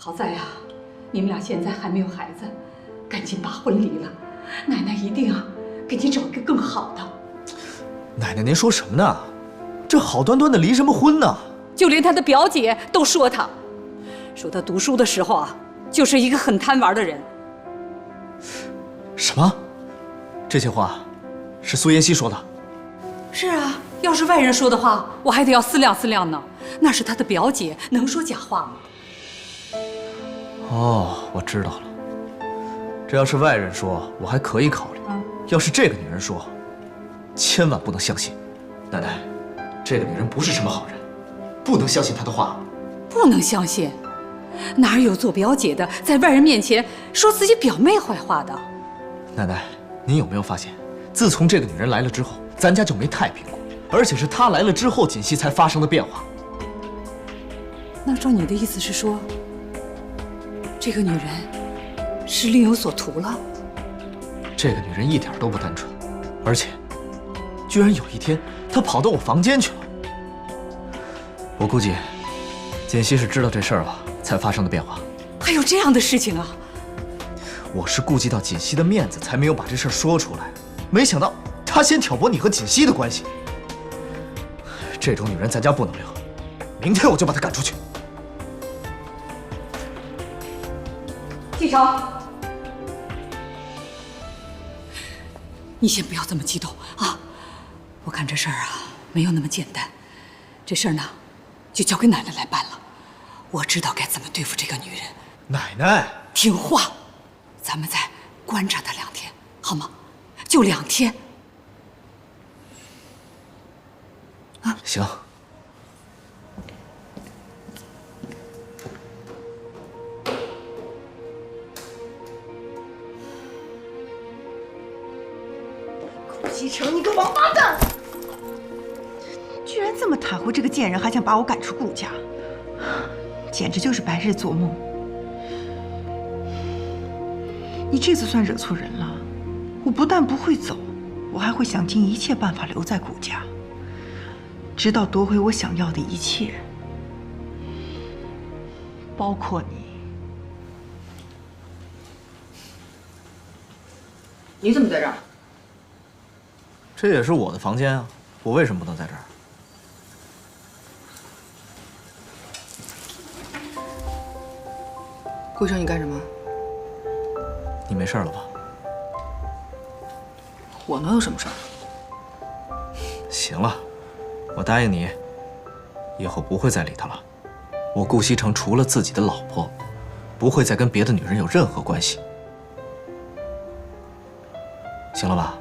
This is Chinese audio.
好在呀，你们俩现在还没有孩子，赶紧把婚离了，奶奶一定啊给你找一个更好的。奶奶，您说什么呢？这好端端的离什么婚呢？就连他的表姐都说他读书的时候啊，就是一个很贪玩的人。什么？这些话是苏妍希说的？是啊，要是外人说的话，我还得要思量思量呢。那是他的表姐，能说假话吗？哦，我知道了。这要是外人说，我还可以考虑。要是这个女人说，千万不能相信。奶奶，这个女人不是什么好人，不能相信她的话。不能相信？哪有做表姐的在外人面前说自己表妹坏话的？奶奶，您有没有发现，自从这个女人来了之后，咱家就没太平过，而且是她来了之后，锦溪才发生的变化。那照你的意思是说，这个女人是另有所图了？这个女人一点都不单纯，而且居然有一天她跑到我房间去了。我估计锦溪是知道这事儿了才发生的变化。还有这样的事情啊？我是顾及到锦溪的面子，才没有把这事儿说出来。没想到她先挑拨你和锦溪的关系。这种女人咱家不能留，明天我就把她赶出去。季成，你先不要这么激动啊！我看这事儿啊没有那么简单，这事儿呢就交给奶奶来办了。我知道该怎么对付这个女人。奶奶，听话，咱们再观察她2天，好吗？就2天。啊，行。西城，你个王八蛋！居然这么袒护这个贱人，还想把我赶出顾家，简直就是白日做梦。你这次算惹错人了，我不但不会走，我还会想尽一切办法留在顾家，直到夺回我想要的一切，包括你。你怎么在这儿？这也是我的房间啊，我为什么不能在这儿？顾城，你干什么？你没事了吧？我能有什么事儿？行了，我答应你，以后不会再理他了。我顾西城除了自己的老婆，不会再跟别的女人有任何关系，行了吧？